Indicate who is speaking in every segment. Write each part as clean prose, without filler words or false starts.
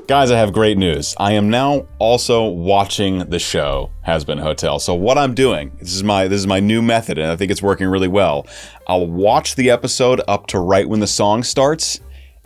Speaker 1: Guys, I have great news. I am now also watching the show HAZBIN Hotel. So what I'm doing, this is my new method, and I think it's working really well. I'll watch the episode up to right when the song starts,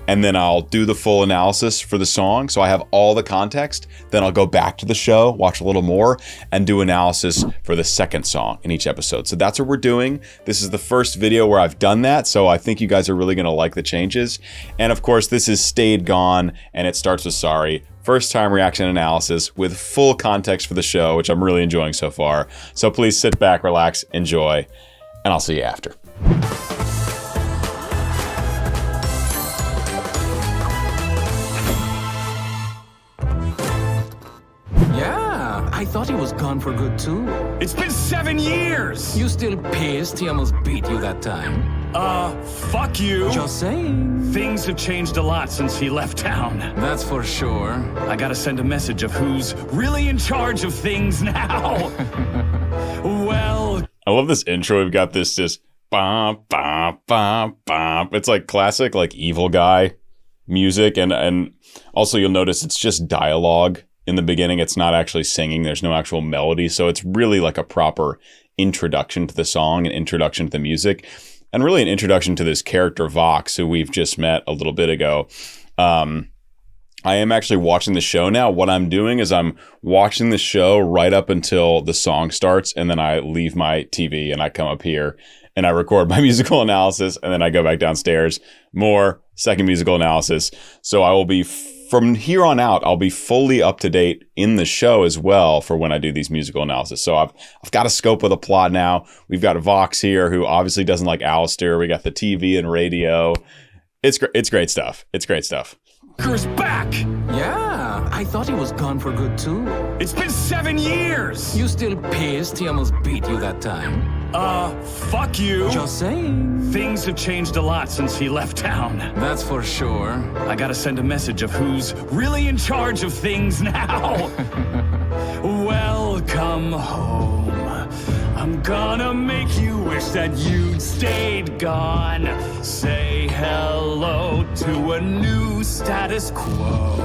Speaker 1: and then I'll do the full analysis for the song. So I have all the context. Then I'll go back to the show, watch a little more, and do analysis for the second song in each episode. So that's what we're doing. This is the first video where I've done that. So I think you guys are really gonna like the changes. And of course, this is Stayed Gone, and it starts with Sorry. First time reaction analysis with full context for the show, which I'm really enjoying so far. So please sit back, relax, enjoy, and I'll see you after.
Speaker 2: I thought he was gone for good too.
Speaker 3: It's been 7 years!
Speaker 2: You still pissed he almost beat you that time?
Speaker 3: Fuck you!
Speaker 2: Just saying.
Speaker 3: Things have changed a lot since he left town.
Speaker 2: That's for sure.
Speaker 3: I gotta send a message of who's really in charge of things now. Well...
Speaker 1: I love this intro. We've got this just bum, bum, bum, bum. It's like classic, like evil guy music. And also you'll notice it's just dialogue. In the beginning, it's not actually singing. There's no actual melody. So it's really like a proper introduction to the song, an introduction to the music, and really an introduction to this character Vox, who we've just met a little bit ago. I am actually watching the show now. What I'm doing is I'm watching the show right up until the song starts, and then I leave my TV and I come up here and I record my musical analysis, and then I go back downstairs, more second musical analysis. So I will be from here on out, I'll be fully up to date in the show as well for when I do these musical analysis. So I've got a scope of the plot now. We've got Vox here, who obviously doesn't like ALASTOR. We got the TV and radio. It's great stuff. It's great stuff.
Speaker 3: Walker's back!
Speaker 2: Yeah, I thought he was gone for good too.
Speaker 3: It's been 7 years!
Speaker 2: You still pissed he almost beat you that time?
Speaker 3: Fuck you!
Speaker 2: Just saying.
Speaker 3: Things have changed a lot since he left town.
Speaker 2: That's for sure.
Speaker 3: I gotta send a message of who's really in charge of things now. Welcome home. I'm gonna make you wish that you'd stayed gone. Say hello to a new status quo.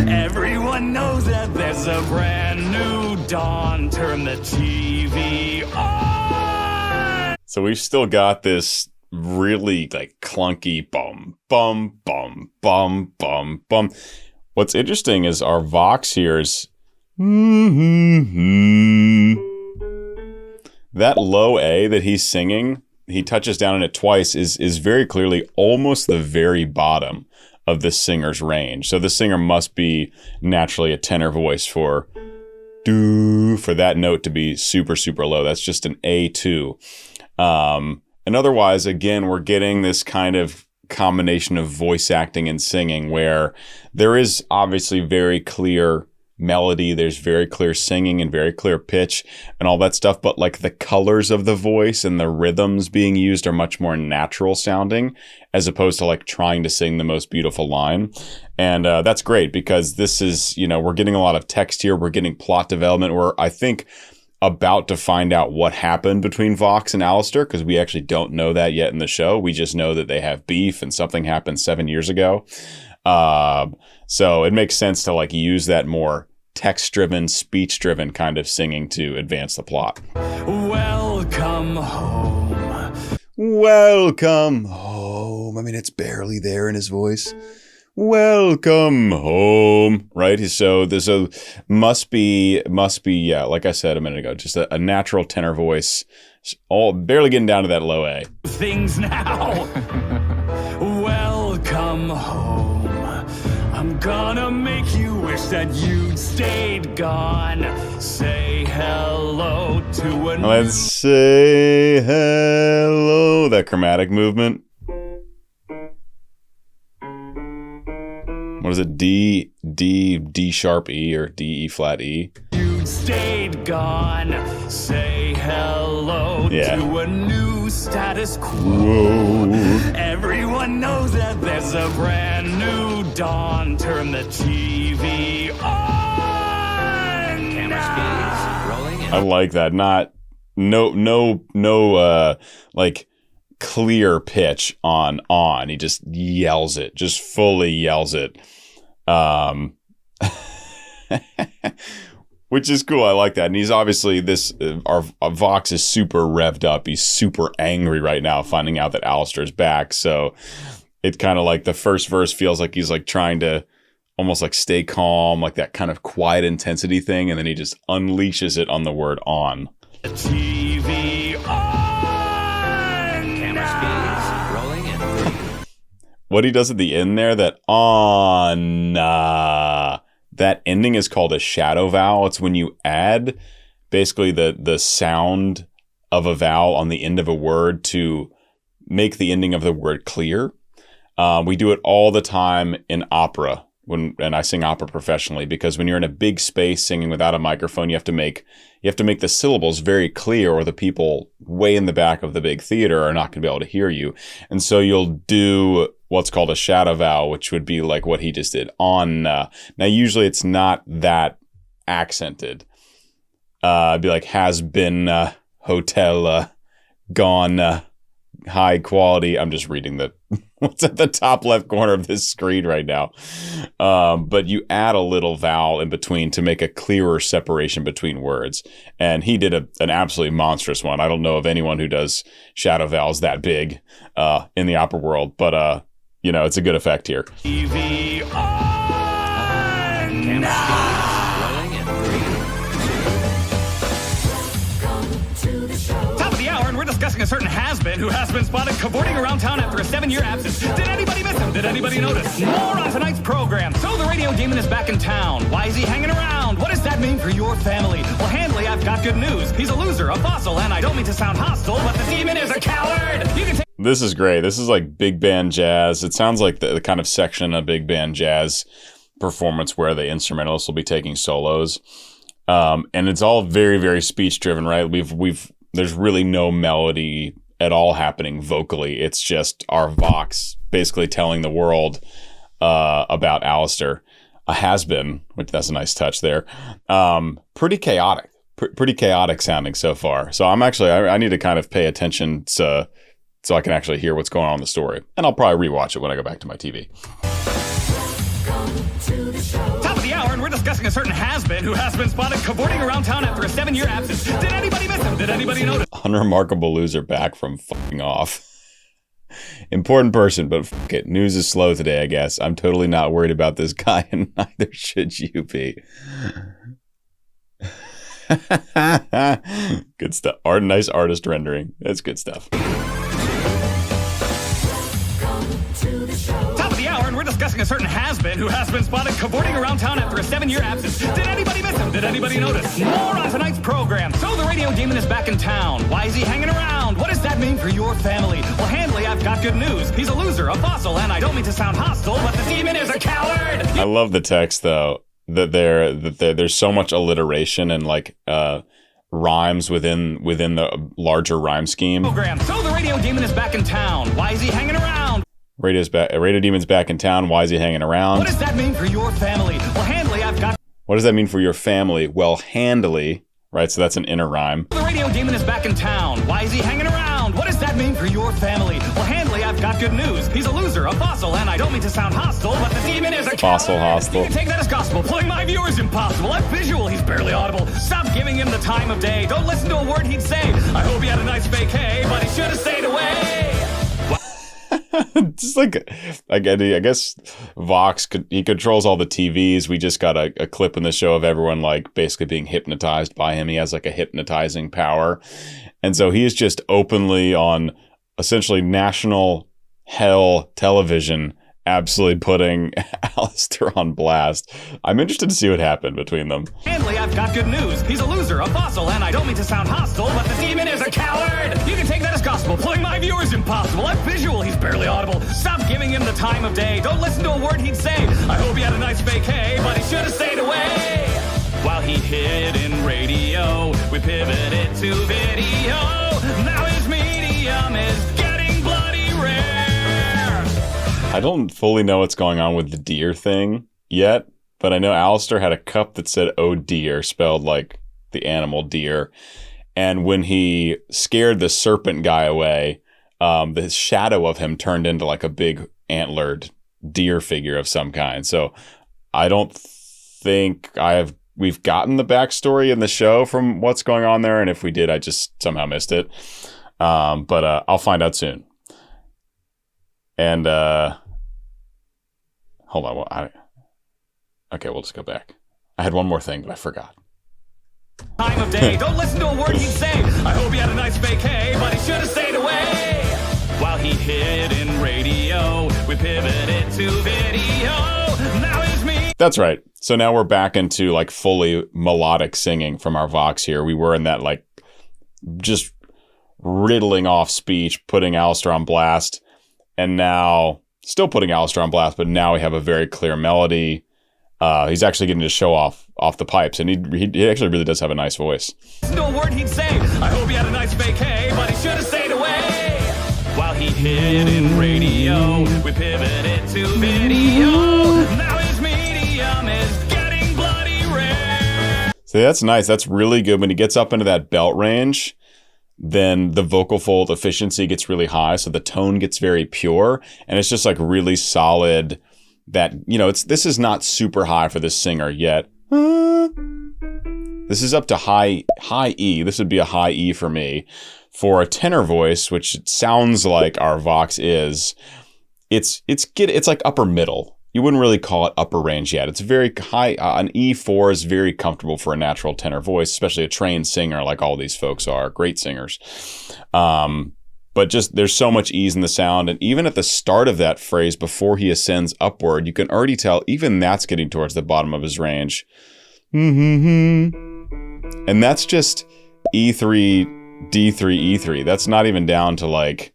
Speaker 3: Everyone knows that there's a brand new dawn. Turn the TV on.
Speaker 1: So we've still got this really like clunky bum, bum, bum, bum, bum, bum. What's interesting is our Vox here is that low A that he's singing, he touches down on it twice, is very clearly almost the very bottom of the singer's range. So the singer must be naturally a tenor voice for that note to be super, super low. That's just an A2. And otherwise, again, we're getting this kind of combination of voice acting and singing where there is obviously very clear melody, there's very clear singing and very clear pitch and all that stuff, but like the colors of the voice and the rhythms being used are much more natural sounding as opposed to like trying to sing the most beautiful line. And that's great because this is, we're getting a lot of text here, we're getting plot development, we're, I think, about to find out what happened between Vox and ALASTOR, because we actually don't know that yet in the show. We just know that they have beef and something happened 7 years ago. So it makes sense to like use that more text-driven, speech-driven kind of singing to advance the plot.
Speaker 3: Welcome home.
Speaker 1: Welcome home. I mean, it's barely there in his voice. Welcome home, right? So must be, yeah, like I said a minute ago, just a natural tenor voice, all barely getting down to that low A.
Speaker 3: Things now. Welcome home. I'm gonna make you wish that you'd stayed gone. Say hello to a
Speaker 1: Let's say hello. That chromatic movement. What is it? D sharp E or D E flat E?
Speaker 3: You stayed gone. Say hello to a new status quo.
Speaker 1: Whoa.
Speaker 3: Everyone knows that there's a brand new dawn. Turn the TV on.
Speaker 2: Camera speeds rolling in.
Speaker 1: I like that. No, like clear pitch on. He just yells it, just fully yells it. Um, which is cool. I like that. And he's obviously our Vox is super revved up. He's super angry right now, finding out that Alastor's back. So it's kind of like the first verse feels like he's like trying to almost like stay calm, like that kind of quiet intensity thing. And then he just unleashes it on the word on.
Speaker 3: TV on!
Speaker 2: Camera speeds rolling in 3.
Speaker 1: What he does at the end there, that on, that ending is called a shadow vowel. It's when you add basically the sound of a vowel on the end of a word to make the ending of the word clear. We do it all the time in opera and I sing opera professionally, because when you're in a big space singing without a microphone, you have to make the syllables very clear, or the people way in the back of the big theater are not going to be able to hear you. And so you'll do what's called a shadow vowel, which would be like what he just did on. Now, usually it's not that accented. It'd be like has been, hotel, gone, high quality. I'm just reading what's at the top left corner of this screen right now. But you add a little vowel in between to make a clearer separation between words. And he did an absolutely monstrous one. I don't know of anyone who does shadow vowels that big in the opera world, but it's a good effect here.
Speaker 3: TV on!
Speaker 2: Camera speeds rolling in 3.
Speaker 3: Top of the hour, and we're discussing a certain has-been who has been spotted cavorting around town after a 7-year absence. Did anybody miss him? Did anybody notice? More on tonight's program. So the radio demon is back in town. Why is he hanging around? What does that mean for your family? Well, Handley, I've got good news. He's a loser, a fossil, and I don't mean to sound hostile, but the demon is a coward. You can take...
Speaker 1: This is great. This is like big band jazz. It sounds like the kind of section of big band jazz performance where the instrumentalists will be taking solos. And it's all very, very speech driven, right? There's really no melody at all happening vocally. It's just our Vox basically telling the world about Alastor. A has-been, which that's a nice touch there. Pretty chaotic. Pretty chaotic sounding so far. So I need to kind of pay attention so I can actually hear what's going on in the story. And I'll probably rewatch it when I go back to my TV.
Speaker 3: Top of the hour, and we're discussing a certain has-been who has been spotted cavorting around town after a 7-year absence. Did anybody miss him? Did anybody notice?
Speaker 1: Unremarkable loser back from fucking off. Important person, but fuck it. News is slow today, I guess. I'm totally not worried about this guy, and neither should you be. Good stuff. Nice artist rendering. That's good stuff.
Speaker 3: Top of the hour, and we're discussing a certain has-been who has been spotted cavorting around town after a 7-year absence. Did anybody miss him? Did anybody notice? More on tonight's program. So the radio demon is back in town. Why is he hanging around? What does that mean for your family? Well, Handley, I've got good news. He's a loser, a fossil, and I don't mean to sound hostile, but the demon is a coward.
Speaker 1: I love the text though. There's so much alliteration and like rhymes within the larger rhyme scheme.
Speaker 3: Program. So the radio demon is back in town. Why is he hanging around?
Speaker 1: Radio Demon's back in town. Why is he hanging around?
Speaker 3: What does that mean for your family? Well, Handley, I've got...
Speaker 1: What does that mean for your family? Well, handily, right? So that's an inner rhyme.
Speaker 3: The radio demon is back in town. Why is he hanging around? What does that mean for your family? Well, Handley, I've got good news. He's a loser, a fossil, and I don't mean to sound hostile, but the demon is a
Speaker 1: fossil hostile.
Speaker 3: You can take that as gospel. Pulling my viewers impossible. I'm visual. He's barely audible. Stop giving him the time of day. Don't listen to a word he'd say. I hope he had a nice vacay, but he should have stayed away.
Speaker 1: Just like, I guess Vox, he controls all the TVs. We just got a clip in the show of everyone like basically being hypnotized by him. He has like a hypnotizing power. And so he is just openly on essentially national hell television, absolutely putting Alastor on blast. I'm interested to see what happened between them.
Speaker 3: Handley, I've got good news. He's a loser, a fossil, and I don't mean to sound hostile, but the demon is a coward. You can take that as gospel. Pulling my viewers impossible. I'm visual. He's barely audible. Stop giving him the time of day. Don't listen to a word he'd say. I hope he had a nice vacay, but he should have stayed away. While he hid in radio, we pivoted to video. Now his medium is getting bloody rare.
Speaker 1: I don't fully know what's going on with the deer thing yet, but I know Alastor had a cup that said "Oh dear," spelled like the animal deer. And when he scared the serpent guy away, the shadow of him turned into like a big antlered deer figure of some kind. So I don't think we've gotten the backstory in the show from what's going on there, and if we did, I just somehow missed it. But I'll find out soon. And hold on. Okay, we'll just go back. I had one more thing, but I forgot.
Speaker 3: Time of day, don't listen to a word he'd say. I hope he had a nice vacay, but he should have stayed away. While he hid in radio, we pivoted to video. Now it's me.
Speaker 1: That's right. So now we're back into like fully melodic singing from our Vox here. We were in that like just riddling off speech, putting ALASTOR on blast, and now still putting ALASTOR on blast, but now we have a very clear melody. He's actually getting to show off the pipes, and he actually really does have a nice voice.
Speaker 3: No word he'd say. I hope he had a nice vacay, but he should have stayed away. While he hid in radio, we pivoted to video. Now his medium is getting bloody rare.
Speaker 1: So that's nice. That's really good. When he gets up into that belt range, then the vocal fold efficiency gets really high, so the tone gets very pure, and it's just like really solid. That, you know, this is not super high for this singer yet. This is up to high E. This would be a high E for me. For a tenor voice, which it sounds like our Vox is, it's like upper middle. You wouldn't really call it upper range yet. It's very high. An E4 is very comfortable for a natural tenor voice, especially a trained singer like all these folks are, great singers. But just there's so much ease in the sound. And even at the start of that phrase, before he ascends upward, you can already tell even that's getting towards the bottom of his range. And that's just E3, D3, E3. That's not even down to like,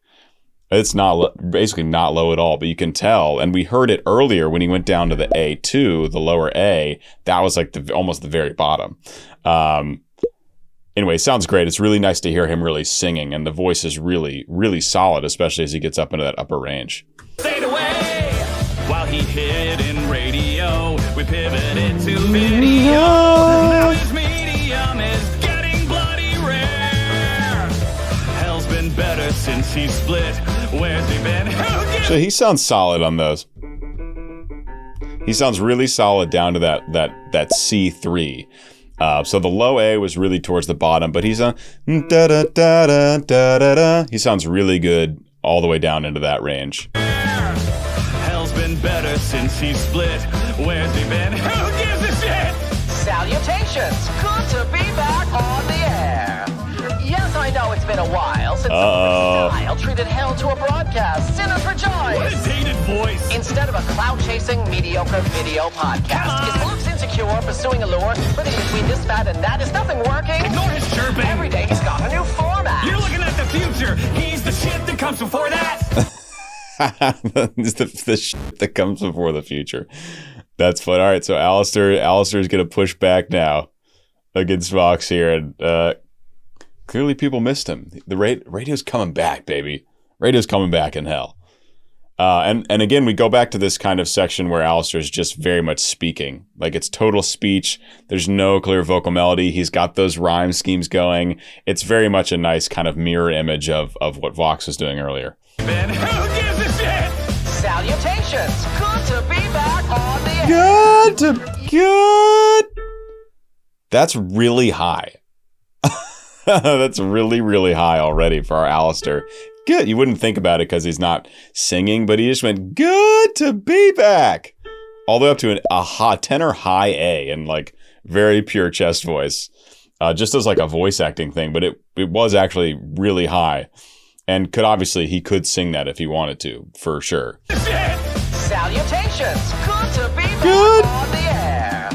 Speaker 1: it's not basically not low at all, but you can tell. And we heard it earlier when he went down to the A2, the lower A, that was like almost the very bottom. Anyway, sounds great. It's really nice to hear him really singing, and the voice is really, really solid, especially as he gets up into that upper range.
Speaker 3: Stayed away. While he hid in radio, we pivoted to video. Now his medium is getting bloody rare. Hell's been better since he split. Where's he been?
Speaker 1: So he sounds solid on those. He sounds really solid down to that C3. So the low A was really towards the bottom, but he's on da da da da da da da. He sounds really good all the way down into that range.
Speaker 3: Hell's been better since he split. Where's he been? Who gives a shit?
Speaker 4: Salutations! Good to be back on the air. Yes, I know it's been a while since Style treated hell to a broadcast. Sinners rejoice!
Speaker 3: What a dated voice!
Speaker 4: Instead of a clout-chasing, mediocre video podcast, is Vox insecure, pursuing a lure, but in between this, that, and that, is nothing working?
Speaker 3: Ignore his chirping!
Speaker 4: Every day he's got a new format!
Speaker 3: You're looking at the future! He's the shit that comes before that!
Speaker 1: It's the shit that comes before the future. That's fun. All right, so ALASTOR is going to push back now against Vox here, and clearly people missed him. The radio's coming back, baby. Radio's coming back in hell. And again, we go back to this kind of section where ALASTOR is just very much speaking. Like, it's total speech. There's no clear vocal melody. He's got those rhyme schemes going. It's very much a nice kind of mirror image of what Vox was doing earlier.
Speaker 3: Ben, who gives a shit?
Speaker 4: Salutations! Good to be back on the air!
Speaker 1: Good. That's really high. That's really, really high already for our ALASTOR. Good. You wouldn't think about it because he's not singing, but he just went, good to be back. All the way up to a tenor high A and like very pure chest voice. Just as like a voice acting thing, but it was actually really high. And he could sing that if he wanted to, for sure.
Speaker 4: Salutations! Good to be back on the air!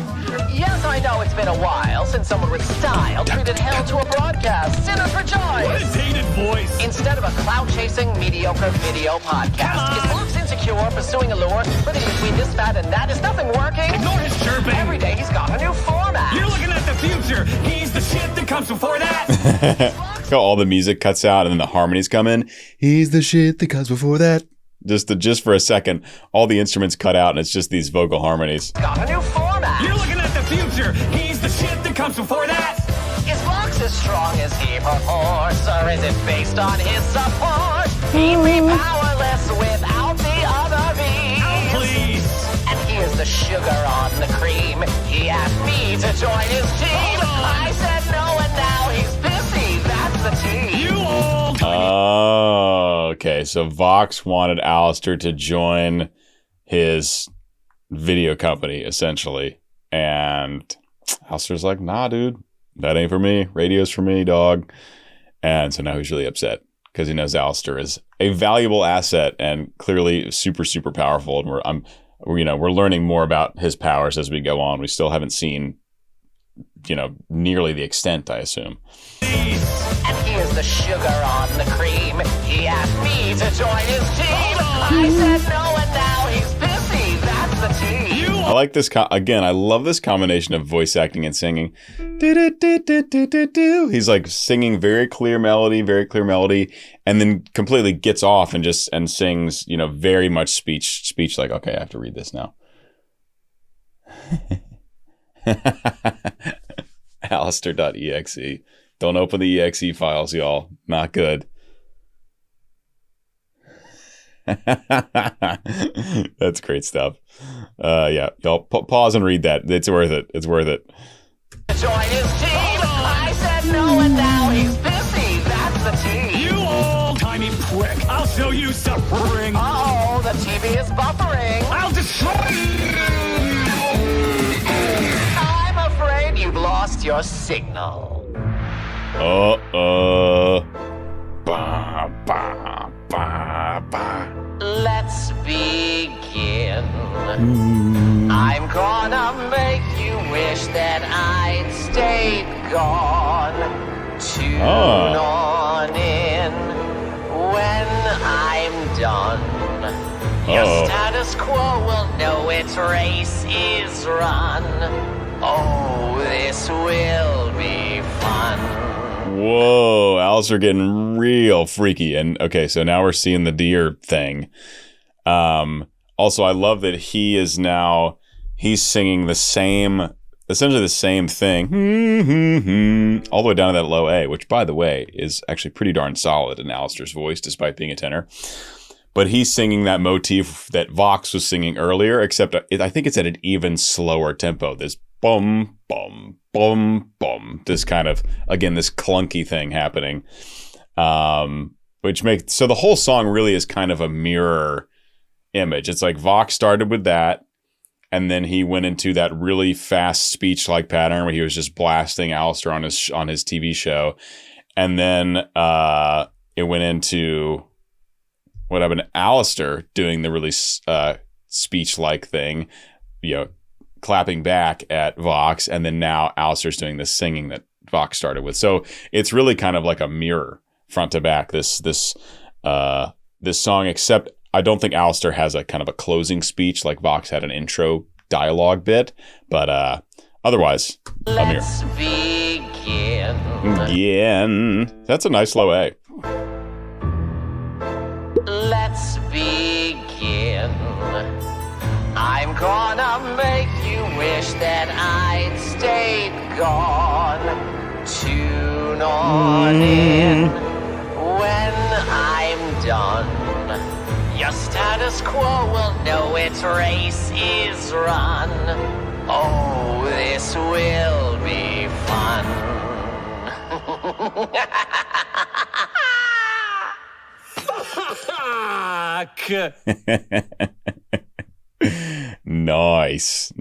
Speaker 4: Yes, I know it's been a while since someone with style treated hell to a broadcast. Sinners rejoice!
Speaker 3: What a dated voice!
Speaker 4: Instead of a clout-chasing, mediocre video podcast, is Vox insecure, pursuing a lure, but in between this, that, and that, is nothing working?
Speaker 3: Ignore his chirping!
Speaker 4: Every day he's got a new format!
Speaker 3: You're looking at the future! He's the shit that comes before that!
Speaker 1: How all the music cuts out and then the harmonies come in. He's the shit that comes before that. Just for a second, all the instruments cut out and it's just these vocal harmonies.
Speaker 4: Got a new format!
Speaker 3: You're looking at the future! He's the shit that comes before that!
Speaker 4: Is Vox as strong as he purports, or is it based on his support? He'd be powerless without the other bees.
Speaker 3: Oh, please!
Speaker 4: And he he is the sugar on the cream. He asked me to join his team. I said no, and now he's pissy. That's the team.
Speaker 3: You all
Speaker 1: Oh, okay. So Vox wanted Alistair to join his video company, essentially. And Alistair's like, nah, dude, that ain't for me. Radio's for me, dog. And so now he's really upset because he knows Alistair is a valuable asset and clearly super, super powerful. And we're learning more about his powers as we go on. We still haven't seen, nearly the extent, I assume.
Speaker 4: And here's the sugar on the cream. He asked me to join his team. I said no, and now he's pissy. That's the team.
Speaker 1: I like this. Again, I love this combination of voice acting and singing. He's like singing very clear melody, and then completely gets off and sings, very much speech like, okay, I have to read this now. Alistair.exe. Don't open the exe files, y'all. Not good. That's great stuff. Yeah, y'all pause and read that. It's worth it. It's worth it.
Speaker 4: Join his team. I said no, and now he's pissy. That's the team.
Speaker 3: You old tiny prick. I'll show you suffering.
Speaker 4: Uh-oh, the TV is buffering.
Speaker 3: I'll destroy you.
Speaker 4: I'm afraid you've lost your signal.
Speaker 1: Ba, ba, ba, ba.
Speaker 4: Let's begin. I'm gonna make you wish that I'd stayed gone. Tune on in when I'm done. Your status quo will know its race is run. Oh, this will be fun.
Speaker 1: Whoa, Alistair getting real freaky. And okay, so now we're seeing the deer thing. Also, I love that he's singing essentially the same thing, all the way down to that low A, which, by the way, is actually pretty darn solid in Alistair's voice, despite being a tenor. But he's singing that motif that Vox was singing earlier, except I think it's at an even slower tempo. This bum, bum, bum, bum. This kind of, again, this clunky thing happening. So the whole song really is kind of a mirror image. It's like Vox started with that, and then he went into that really fast speech-like pattern where he was just blasting Alistair on his TV show. And then it went into what happened to Alistair doing the really speech-like thing, clapping back at Vox, and then now Alistair's doing this singing that Vox started with. So it's really kind of like a mirror front to back, this song, except I don't think Alistair has a kind of a closing speech like Vox had an intro dialogue bit, but otherwise, a mirror.
Speaker 4: Let's begin.
Speaker 1: Again. That's a nice low A.
Speaker 4: Let's begin. I'm gonna make you wish that I'd stayed gone. Tune on in when I'm done. Your status quo will know its race is run. Oh, this will be fun.
Speaker 1: Nice.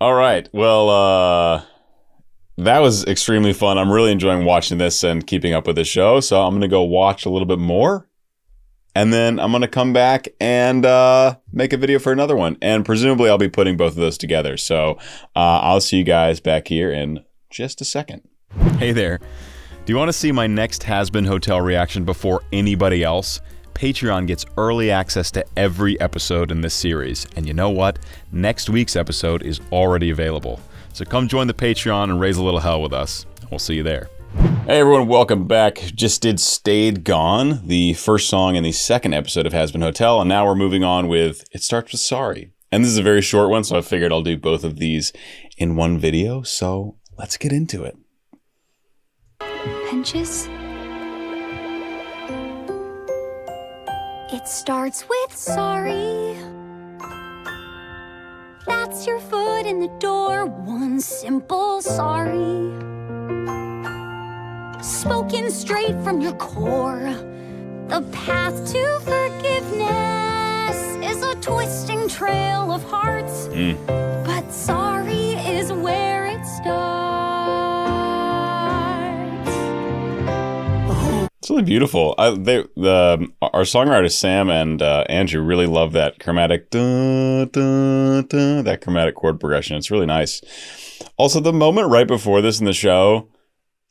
Speaker 1: All right. Well, that was extremely fun. I'm really enjoying watching this and keeping up with the show. So I'm going to go watch a little bit more. And then I'm going to come back and make a video for another one. And presumably I'll be putting both of those together. So I'll see you guys back here in just a second. Hey there. Do you want to see my next HAZBIN Hotel reaction before anybody else? Patreon gets early access to every episode in this series. And you know what? Next week's episode is already available. So come join the Patreon and raise a little hell with us. We'll see you there. Hey everyone, welcome back. Just did Stayed Gone, the first song in the second episode of HAZBIN Hotel, and now we're moving on with It Starts With Sorry. And this is a very short one, so I figured I'll do both of these in one video, so let's get into it.
Speaker 5: Hunches? It starts with sorry. That's your foot in the door, one simple sorry. Spoken straight from your core. The path to forgiveness is a twisting trail of hearts. But sorry is where it starts.
Speaker 1: It's really beautiful. Our songwriters Sam and Andrew really love that chromatic that chromatic chord progression. It's really nice. Also, the moment right before this in the show,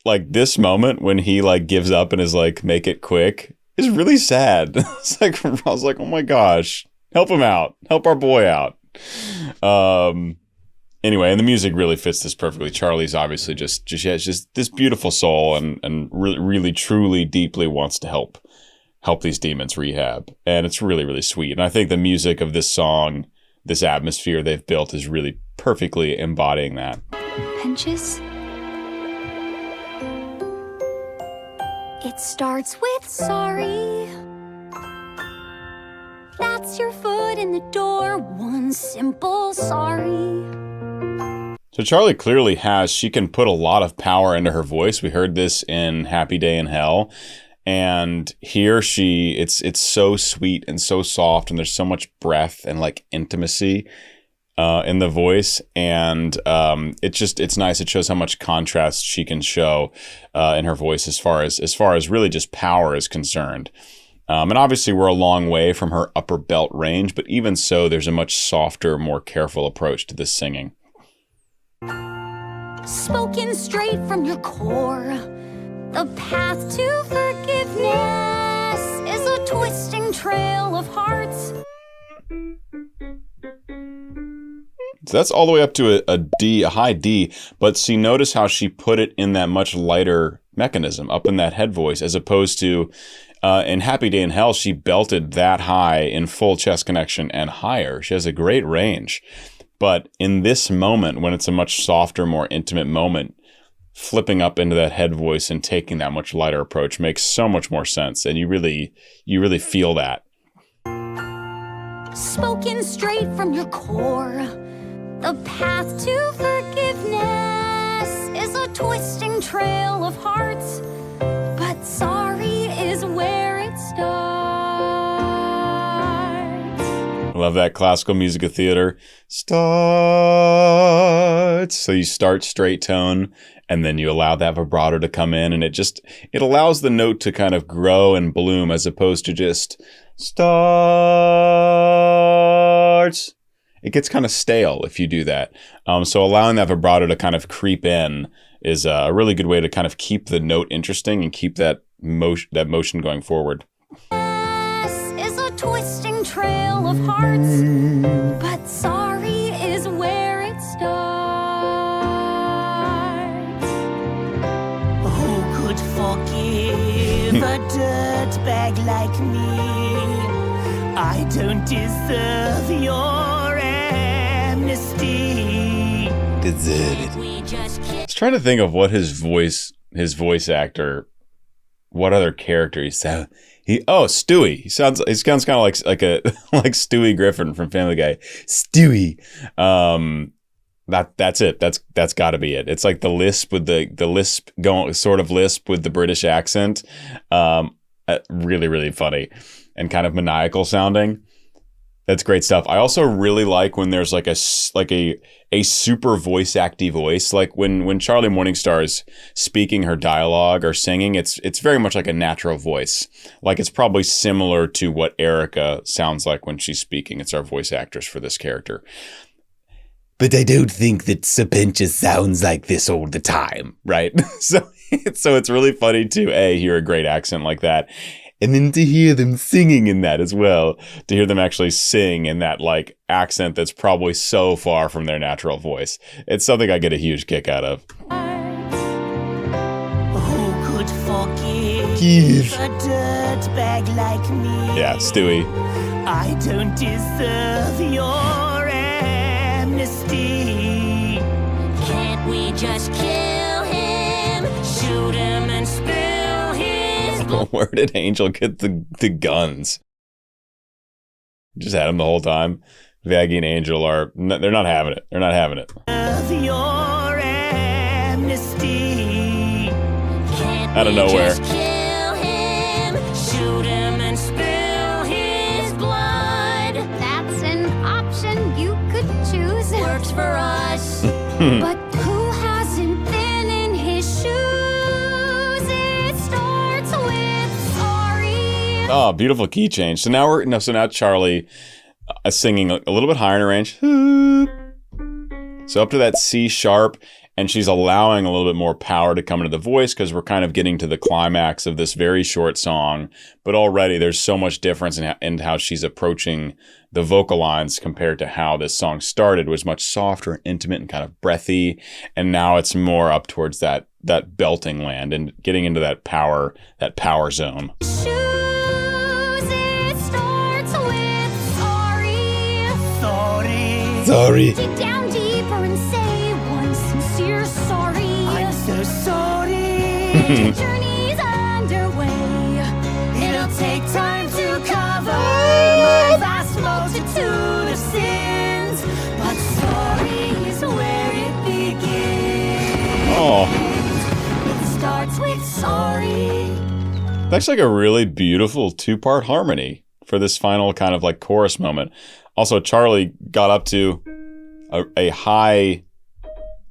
Speaker 1: like this moment when he like gives up and is like, make it quick, is really sad. It's like, I was like, oh my gosh, help him out, help our boy out. Anyway, and the music really fits this perfectly. Charlie's obviously just has just this beautiful soul and really truly deeply wants to help these demons rehab, and it's really, really sweet. And I think the music of this song, this atmosphere they've built, is really perfectly embodying that.
Speaker 5: Pinches. It starts with sorry. That's your foot in the door, one simple sorry.
Speaker 1: So Charlie clearly she can put a lot of power into her voice. We heard this in Happy Day in Hell. And here it's so sweet and so soft, and there's so much breath and like intimacy in the voice. And it's nice. It shows how much contrast she can show in her voice as far as really just power is concerned. And obviously we're a long way from her upper belt range, but even so, there's a much softer, more careful approach to this singing.
Speaker 5: Spoken straight from your core. The path to forgiveness is a twisting trail of hearts.
Speaker 1: So that's all the way up to a D, a high D. But see, notice how she put it in that much lighter mechanism up in that head voice, as opposed to in Happy Day in Hell, she belted that high in full chest connection and higher. She has a great range. But in this moment, when it's a much softer, more intimate moment, flipping up into that head voice and taking that much lighter approach makes so much more sense. And you really feel that.
Speaker 5: Spoken straight from your core. The path to forgiveness is a twisting trail of hearts. But sorry is where it starts.
Speaker 1: Love that classical music of theater. Starts. So you start straight tone, and then you allow that vibrato to come in, and it allows the note to kind of grow and bloom, as opposed to just starts. It gets kind of stale if you do that. So allowing that vibrato to kind of creep in is a really good way to kind of keep the note interesting and keep that motion going forward.
Speaker 5: Is a twisting trail of hearts, but sorry is where it starts.
Speaker 6: Who could forgive a dirtbag like me? I don't deserve your amnesty.
Speaker 1: Deserve it. I was trying to think of what his voice actor, what other character he sounds. Stewie. He sounds kind of like like Stewie Griffin from Family Guy. Stewie. That's it. That's got to be it. It's like the lisp with the lisp going sort of lisp with the British accent. Really, really funny and kind of maniacal sounding. That's great stuff. I also really like when there's like a super voice acty voice, like when Charlie Morningstar is speaking her dialogue or singing. It's very much like a natural voice. Like it's probably similar to what Erica sounds like when she's speaking. It's our voice actress for this character. But I don't think that Serpentia sounds like this all the time, right? So it's really funny to hear a great accent like that. And then to hear them singing in that as well, to hear them actually sing in that like accent that's probably so far from their natural voice. It's something I get a huge kick out of.
Speaker 6: Who could forgive a dirtbag like me?
Speaker 1: Yeah, Stewie.
Speaker 6: I don't deserve your amnesty.
Speaker 5: Can't we just kill him, shoot him and spill his blood?
Speaker 1: Where did Angel get the guns? Just had him the whole time. Vaggie and Angel are, they're not having it. They're not having it.
Speaker 6: Of your amnesty.
Speaker 1: Out of nowhere.
Speaker 5: Just kill him, shoot him, and spill his blood. That's an option you could choose. Works for us. But who hasn't been in his shoes? It starts with sorry.
Speaker 1: Oh, beautiful key change. So now now Charlie is singing a little bit higher in her range. So up to that C sharp, and she's allowing a little bit more power to come into the voice because we're kind of getting to the climax of this very short song. But already there's so much difference in how she's approaching the vocal lines compared to how this song started. It was much softer and intimate and kind of breathy. And now it's more up towards that belting land and getting into that power zone.
Speaker 5: Shoes, it starts with sorry.
Speaker 1: Sorry.
Speaker 5: Dig down deeper and say one sincere sorry.
Speaker 6: I'm so sorry.
Speaker 5: The journey's underway.
Speaker 6: It'll take time to cover my vast multitude of sins, but sorry is where it begins.
Speaker 1: Oh,
Speaker 6: It starts with sorry.
Speaker 1: that's like a really beautiful 2-part harmony for this final kind of like chorus moment. Also, Charlie got up to a high,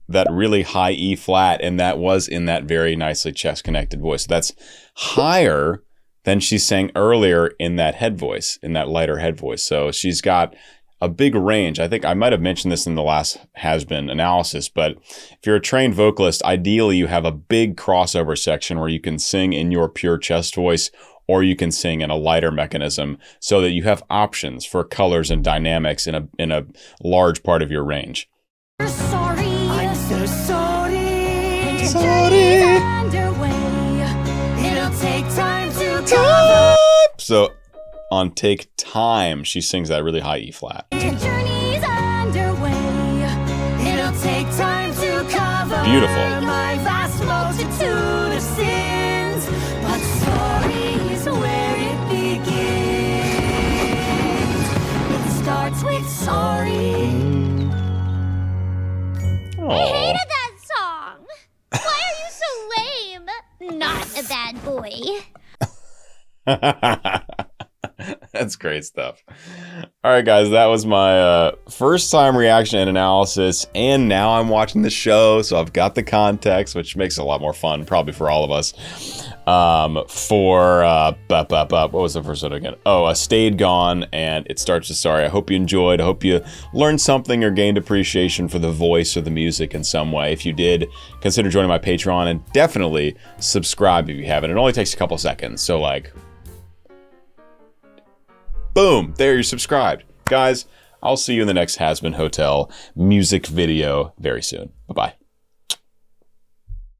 Speaker 1: that really high E flat, and that was in that very nicely chest connected voice. So that's higher than she sang earlier in that head voice, in that lighter head voice. So she's got a big range. I think I might have mentioned this in the last HAZBIN analysis, but if you're a trained vocalist, ideally you have a big crossover section where you can sing in your pure chest voice, or you can sing in a lighter mechanism so that you have options for colors and dynamics in a large part of your range.
Speaker 5: Sorry.
Speaker 6: I'm so sorry.
Speaker 5: Journey's underway.
Speaker 6: It'll take time to cover.
Speaker 1: So on Take Time, she sings that really high E flat.
Speaker 5: The journey's underway.
Speaker 6: It'll take time to cover
Speaker 1: Beautiful.
Speaker 6: my vast multitude of sins, but sorry is where it begins. It starts with sorry.
Speaker 5: I hated that song. Why are you so lame? Not a bad boy.
Speaker 1: That's great stuff. All right, guys, that was my first time reaction and analysis, and now I'm watching the show, so I've got the context, which makes it a lot more fun, probably for all of us. What was the first one again? Oh, Stayed Gone, and It Starts with Sorry. I hope you enjoyed. I hope you learned something or gained appreciation for the voice or the music in some way. If you did, consider joining my Patreon, and definitely subscribe if you haven't. It only takes a couple seconds, so like, boom, there, you're subscribed. Guys, I'll see you in the next HAZBIN Hotel music video very soon. Bye-bye.